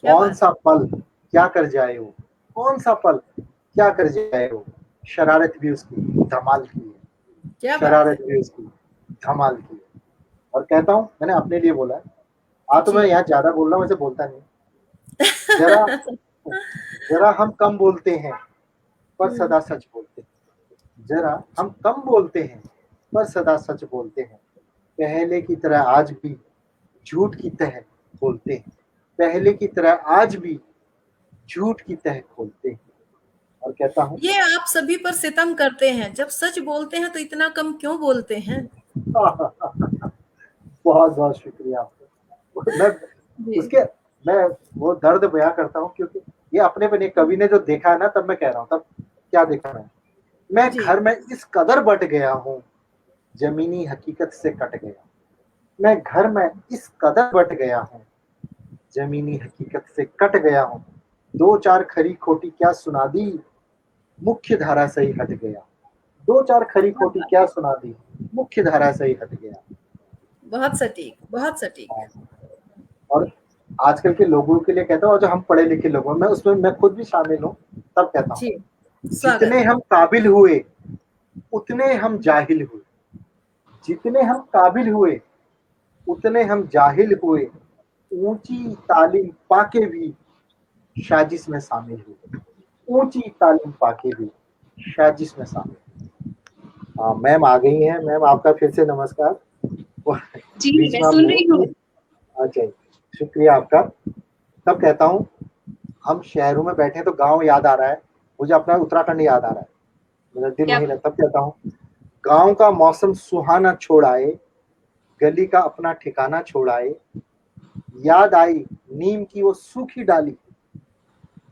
Speaker 1: क्या
Speaker 3: कौन
Speaker 1: बात
Speaker 3: सा
Speaker 1: है।
Speaker 3: पल क्या कर जाए वो, कौन सा पल क्या कर जाए वो, शरारत भी उसकी धमाल की है,
Speaker 1: क्या बात
Speaker 3: शरारत
Speaker 1: है।
Speaker 3: भी उसकी धमाल की है। और कहता हूँ, मैंने अपने लिए बोला है। तो मैं
Speaker 1: जी।
Speaker 3: यहाँ ज्यादा बोल रहा हूँ, वैसे बोलता नहीं। जरा जरा हम कम बोलते हैं पर
Speaker 1: हुँ,
Speaker 3: सदा सच बोलते हैं। जरा हम कम बोलते हैं पर सदा सच बोलते हैं। पहले की तरह आज भी झूठ की तह खोलते हैं। पहले की तरह आज भी झूठ की तह खोलते हैं। और कहता हूँ
Speaker 1: ये आप सभी पर सितम करते हैं, जब सच बोलते हैं तो इतना कम क्यों बोलते हैं?
Speaker 3: बहुत बहुत शुक्रिया आपका। मैं
Speaker 1: जी,
Speaker 3: उसके मैं वो दर्द बयां करता हूँ, क्योंकि ये अपने बने कवि ने जो देखा है ना, तब मैं कह रहा हूँ, तब क्या देखा मैं
Speaker 1: जी,
Speaker 3: घर में इस कदर बट गया हूँ, जमीनी हकीकत से कट गया। मैं घर में इस कदर बट गया हूँ, जमीनी हकीकत से कट गया हूँ। दो चार खरी खोटी क्या सुना दी, मुख्य धारा से ही हट गया। दो चार खरी
Speaker 1: क्या
Speaker 3: खोटी
Speaker 1: बात
Speaker 3: क्या
Speaker 1: है।
Speaker 3: सुना दी, मुख्य धारा से ही हट गया।
Speaker 1: बहुत सटीक, बहुत सटीक।
Speaker 3: और आजकल के लोगों के लिए कहता हूँ, और जो हम पढ़े लिखे लोग हैं, मैं उसमें मैं खुद भी शामिल हूँ, तब कहता हूँ,
Speaker 1: जी, स्वागत
Speaker 3: जितने
Speaker 1: है।
Speaker 3: हम काबिल हुए उतने हम जाहिल हुए। जितने हम काबिल हुए उतने हम जाहिल हुए। ऊंची तालीम पाके भी साजिश में शामिल हुए। ऊंची तालीम पाके भी साजिश में शामिल। हाँ, मैम आ गई हैं। मैम आपका फिर से नमस्कार।
Speaker 2: जी,
Speaker 3: बीच
Speaker 2: मैं
Speaker 3: में आप
Speaker 2: सुन
Speaker 3: म्यूट
Speaker 2: रही
Speaker 3: थी।
Speaker 2: हूँ।
Speaker 3: अच्छा, शुक्रिया आपका। तब कहता हूँ, हम शहरों में बैठे हैं तो गांव याद आ रहा है। मुझे अपना उत्तराखंड याद आ रहा है, मेरा दिल
Speaker 2: क्या
Speaker 3: वहीं
Speaker 2: बात।
Speaker 3: रहता। तब कहता हूँ, गांव का मौसम सुहाना छोड़ आए, गली का अपना ठिकाना छोड़ आए। याद आई नीम की वो सूखी डाली,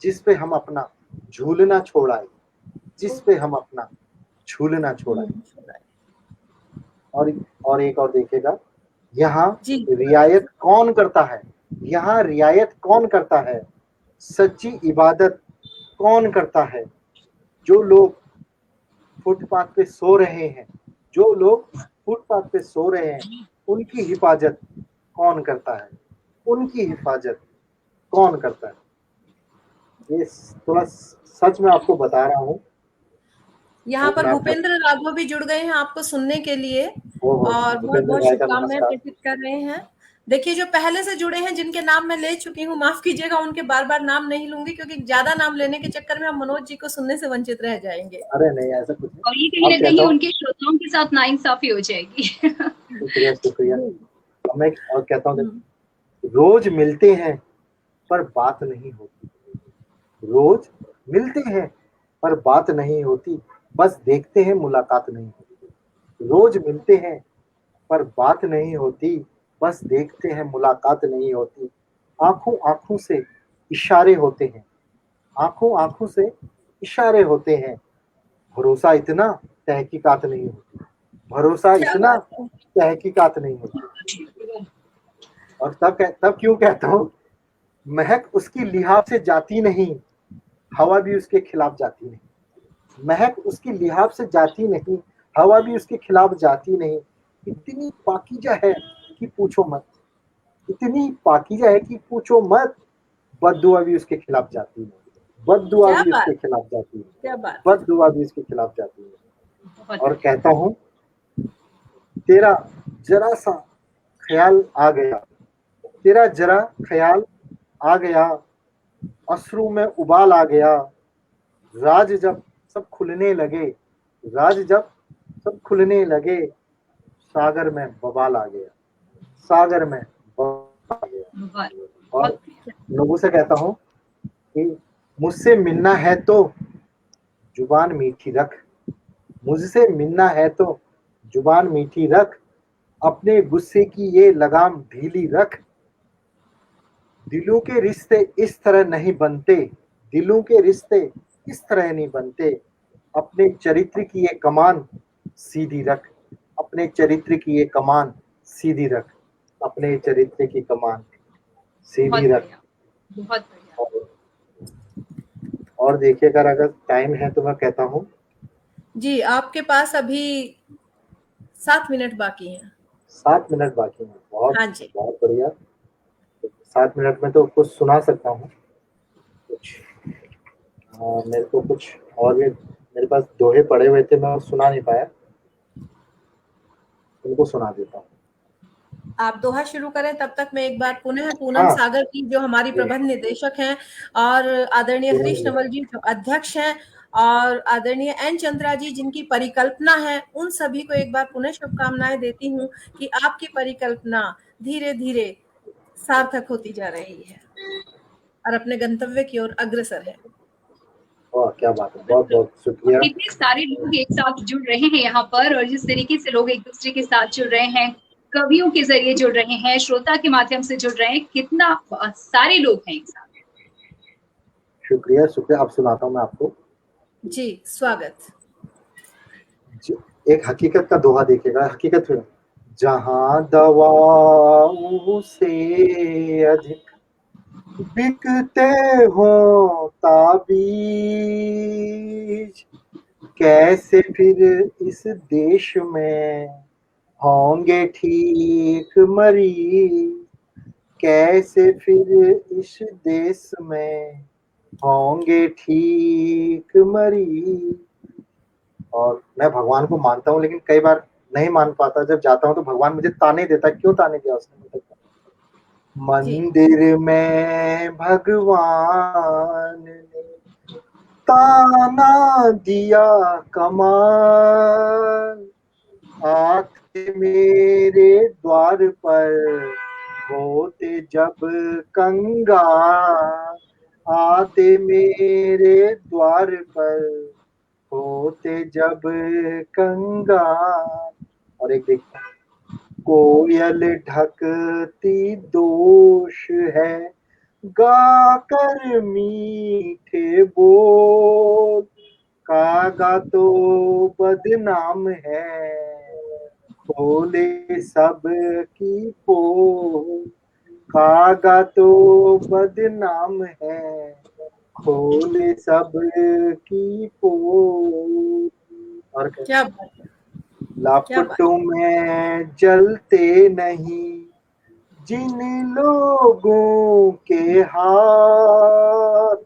Speaker 3: जिस पे हम अपना झूलना छोड़ आए। जिस पे हम अपना झूलना छोड़ आए। और एक और देखिएगा, यहाँ
Speaker 1: जी,
Speaker 3: रियायत कौन करता है, यहाँ रियायत कौन करता है, सच्ची इबादत कौन करता है। जो लोग फुटपाथ पे सो रहे हैं, जो लोग फुटपाथ पे सो रहे हैं, उनकी हिफाजत कौन करता है, उनकी हिफाजत कौन करता है। ये थोड़ा सच में आपको बता रहा हूँ।
Speaker 1: यहाँ
Speaker 3: वो
Speaker 1: पर
Speaker 3: मैं अपना
Speaker 1: भूपेंद्र राघव भी जुड़ गए हैं आपको सुनने के लिए
Speaker 3: वो
Speaker 1: और
Speaker 3: भूपेंद्र
Speaker 1: बहुत-बहुत
Speaker 3: भाई का
Speaker 1: शुभकामनाएँ
Speaker 3: नमस्कार।
Speaker 1: प्रेषित कर रहे हैं। देखिए जो पहले से जुड़े हैं जिनके नाम मैं ले चुकी हूँ, माफ़ कीजिएगा उनके बार-बार नाम नहीं लूँगी क्योंकि ज़्यादा नाम लेने के चक्कर में हम मनोज जी को सुनने से वंचित रह जाएँगे।
Speaker 3: अरे नहीं, ऐसा कुछ नहीं।
Speaker 2: और ये कहीं
Speaker 3: अब
Speaker 2: न
Speaker 3: कहता
Speaker 2: कहीं
Speaker 3: हूँ,
Speaker 2: उनके श्रोताओं के साथ नाइंसाफ़ी हो जाएगी।
Speaker 3: शुक्रिया शुक्रिया।
Speaker 1: जी।
Speaker 3: अब मैं और कहता हूँ,
Speaker 1: हुँ,
Speaker 3: रोज मिलते हैं पर बात नहीं होती। रोज मिलते हैं पर बात नहीं होती, बस देखते हैं मुलाकात नहीं होती। रोज मिलते हैं पर बात नहीं होती, बस देखते हैं मुलाकात नहीं होती। आंखों आंखों से इशारे होते हैं, आंखों आंखों से इशारे होते हैं। भरोसा इतना, तहकीकात नहीं होती। भरोसा
Speaker 1: क्या
Speaker 3: इतना,
Speaker 1: बात है!
Speaker 3: तहकीकात नहीं होती। और तब क्यों कहता हूँ, महक उसकी लिहाज से जाती नहीं, हवा भी उसके खिलाफ जाती नहीं। महक उसकी लिहाज से जाती नहीं, हवा भी उसके खिलाफ जाती नहीं। इतनी पाकीज़ा है कि पूछो मत, इतनी पाकीज़ा है कि पूछो मत। बद्दुआ भी उसके खिलाफ जाती नहीं, बद्दुआ
Speaker 1: क्या
Speaker 3: भी
Speaker 1: बात
Speaker 3: उसके
Speaker 1: है!
Speaker 3: खिलाफ जाती है,
Speaker 1: क्या बात है!
Speaker 3: बद्दुआ भी उसके खिलाफ जाती है।
Speaker 2: बहुत
Speaker 3: और
Speaker 2: बढ़िया।
Speaker 3: कहता हूँ, तेरा जरा सा ख्याल आ गया, तेरा जरा ख्याल आ गया, अश्रु में उबाल आ गया। राज जब सब खुलने लगे, राज जब सब खुलने लगे, सागर में बवाल आ गया, सागर में बवाल आ गया।
Speaker 2: बहुत
Speaker 3: और
Speaker 2: बढ़िया।
Speaker 3: लोगों से कहता हूँ कि मुझसे मिलना है तो जुबान मीठी रख, मुझसे मिलना है तो जुबान मीठी रख, अपने गुस्से की ये लगाम ढीली रख। दिलों के रिश्ते इस तरह नहीं बनते, दिलों के रिश्ते इस तरह नहीं बनते। अपने चरित्र की ये कमान सीधी रख, अपने चरित्र की ये कमान सीधी रख, अपने चरित्र की कमान सीधी
Speaker 2: बहुत
Speaker 3: रख।
Speaker 2: बढ़िया, बहुत बढ़िया।
Speaker 3: और देखिए अगर टाइम है तो मैं कहता हूँ
Speaker 1: जी, आपके पास अभी 7 मिनट बाकी हैं।
Speaker 3: 7 मिनट बाकी हैं। बहुत
Speaker 1: हाँ जी।
Speaker 3: बहुत बढ़िया। 7 मिनट में तो कुछ सुना सकता हूँ कुछ। मेरे को कुछ और भी मेरे पास दोहे पड़े हुए थे, मैं सुना नहीं पाया, उनको सुना देता हूँ।
Speaker 1: आप दोहा शुरू करें, तब तक मैं एक बार पुनः पूनम
Speaker 3: हाँ,
Speaker 1: सागर जी जो हमारी
Speaker 3: ये
Speaker 1: प्रबंध निदेशक हैं, और आदरणीय
Speaker 3: पूनम
Speaker 1: हरीश
Speaker 3: जी,
Speaker 1: नवल जी जो अध्यक्ष हैं, और आदरणीय एन चंद्रा जी जिनकी परिकल्पना है, उन सभी को एक बार पुनः शुभकामनाएं देती हूँ कि आपकी परिकल्पना धीरे धीरे सार्थक होती जा रही है और अपने गंतव्य की ओर अग्रसर है।
Speaker 3: वाह क्या बात है, बहुत बहुत शुक्रिया।
Speaker 2: कितने सारे लोग एक साथ जुड़ रहे हैं यहाँ पर, और जिस तरीके से लोग एक दूसरे के साथ जुड़ रहे हैं, कवियों के जरिए जुड़ रहे हैं, श्रोता के माध्यम से जुड़ रहे हैं, कितना सारे लोग हैं एक साथ।
Speaker 3: शुक्रिया शुक्रिया। अब सुनाता हूँ मैं आपको
Speaker 1: जी, स्वागत।
Speaker 3: एक हकीकत का दोहा। देखिएगा, हकीकत है, जहां दवाओं से अधिक बिकते हो ताबीज, कैसे फिर इस देश में होंगे ठीक मरीज, कैसे फिर इस देश में होंगे ठीक मरीज। और मैं भगवान को मानता हूँ, लेकिन कई बार नहीं मान पाता। जब जाता हूँ तो भगवान मुझे ताने देता, क्यों ताने दिया उसने मुझे?
Speaker 1: जी,
Speaker 3: मंदिर में भगवान ने ताना दिया कमाल, आते मेरे द्वार पर होते जब कंगाल, आते मेरे द्वार पर होते जब कंगाल। और एक देखता, कोयल ढकती दोष है गाकर मीठे बोल, कागा तो बदनाम है खोले सब की पोल, कागा तो बदनाम है खोले सब की पोल। और
Speaker 1: क्या बात है, क्या बात।
Speaker 3: लापटों में जलते नहीं जिन लोगों के हाथ,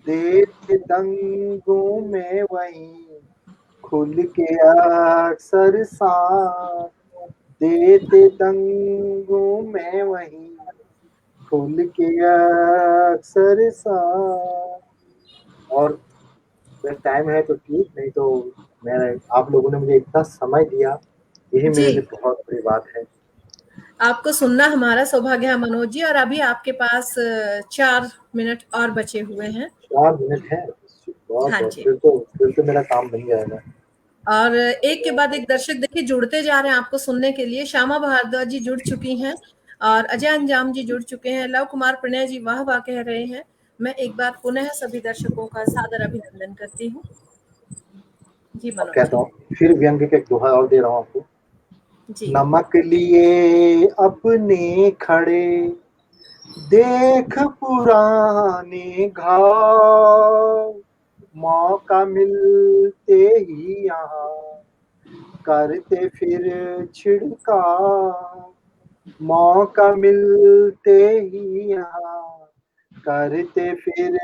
Speaker 3: देते दंगों में वहीं खुल के अक्सर साथ, देते दंगों में वहीं खुल के अक्सर साथ। और टाइम है तो ठीक, नहीं तो मैं, आप लोगों ने मुझे इतना समय दिया, यही मेरे लिए
Speaker 1: जी,
Speaker 3: बहुत बड़ी बात है।
Speaker 1: आपको सुनना हमारा सौभाग्य है मनोज जी, और अभी आपके पास 4 मिनट और बचे हुए हैं।
Speaker 3: 4 मिनट है, बहुत
Speaker 1: हाँ
Speaker 3: बहुत।
Speaker 1: जी।
Speaker 3: फिर तो मेरा काम बन जाएगा।
Speaker 1: और एक के बाद एक दर्शक देखिए जुड़ते जा रहे हैं आपको सुनने के लिए। श्यामा भारद्वाज जी जुड़ चुकी हैं, और अजय अंजाम जी जुड़ चुके हैं। लव कुमार प्रणय जी वाह वाह कह रहे हैं। मैं एक बार पुनः सभी दर्शकों का सादर अभिनंदन करती हूँ। जी
Speaker 3: अब
Speaker 1: मनोज
Speaker 3: कहता
Speaker 1: जी।
Speaker 3: हूँ, फिर व्यंग्य का एक दोहा और दे रहा हूँ आपको।
Speaker 1: जी,
Speaker 3: नमक लिए अपने खड़े देख पुराने घाव, मौका मिलते ही यहाँ करते फिर छिड़काव, मौका मिलते ही यहाँ करते फिर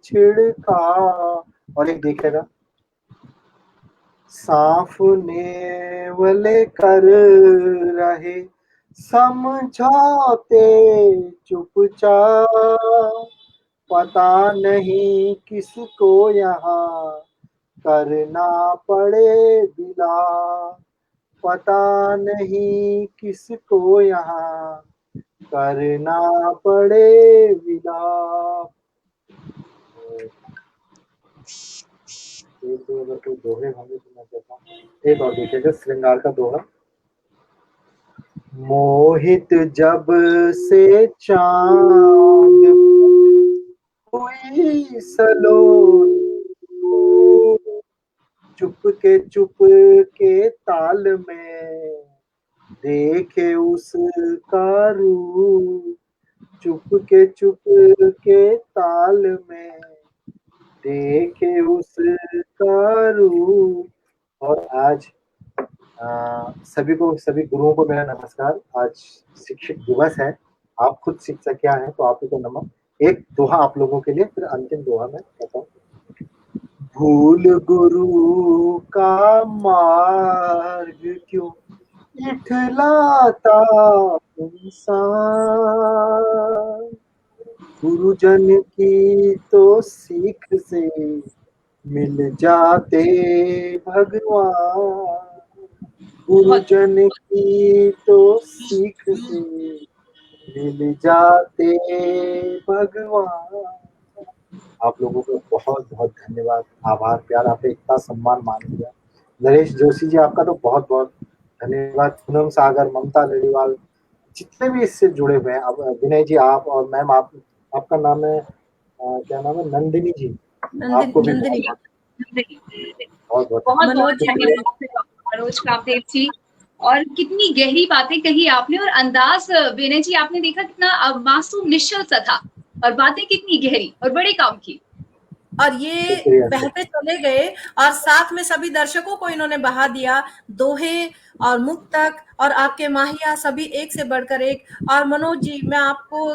Speaker 3: छिड़काव। और एक देखेगा, साफ नेवले कर रहे समझाते चुपचाप, पता नहीं किसको यहाँ करना पड़े विदा, पता नहीं किसको यहाँ करना पड़े विदा। एक दो अगर कोई दोहे होंगे तो मैं कहता हूँ। एक और देखिएगा, श्रृंगार का दोहा। मोहित जब से चांद हुई सलोनी, चुप के ताल में देखे उसका रूप, चुप के ताल में देखे उसका रूप। और आज सभी गुरुओं को मेरा नमस्कार। आज शिक्षक दिवस है, आप खुद शिक्षक हैं तो आप ही को नमन। एक दोहा आप लोगों के लिए, फिर अंतिम दोहा मैं कहता हूँ। भूल गुरु का मार्ग क्यों इठलाता इंसान, गुरुजन की तो सीख से मिल जाते भगवान, गुरुजन की तो सीख से मिल जाते भगवान। आप लोगों को बहुत बहुत धन्यवाद, आभार, प्यार, आपने इतना सम्मान मान लिया। नरेश जोशी जी आपका तो बहुत बहुत धन्यवाद। पूनम सागर, ममता लड़ीवाल, जितने भी इससे जुड़े हुए हैं। अब विनय जी, आप और मैम, आपका नाम है क्या नाम है? नंदिनी जी, आपको भी बहुत बहुत
Speaker 2: धन्यवाद मनोज कामदेव जी। और कितनी गहरी बातें कही आपने, और अंदाज विनय जी आपने देखा कितना मासूम निश्चल सा था, और बातें कितनी गहरी और बड़े काम की।
Speaker 1: और ये बहते चले गए और साथ में सभी दर्शकों को इन्होंने बहा दिया। दोहे और मुक्तक और आपके माहिया सभी एक से बढ़कर एक। और मनोज जी, मैं आपको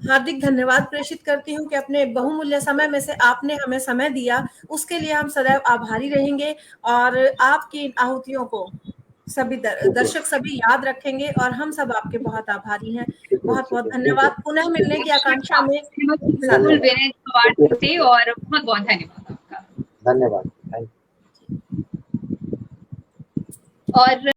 Speaker 1: हार्दिक धन्यवाद प्रेषित करती हूँ कि अपने बहुमूल्य समय में से आपने हमें समय दिया, उसके लिए हम सदैव आभारी रहेंगे। और आपकी इन आहुतियों को सभी दर्शक सभी याद रखेंगे और हम सब आपके बहुत आभारी हैं। बहुत बहुत धन्यवाद। पुनः मिलने की आकांक्षा में
Speaker 2: विनय थे, और बहुत बहुत धन्यवाद आपका।
Speaker 3: धन्यवाद।
Speaker 2: और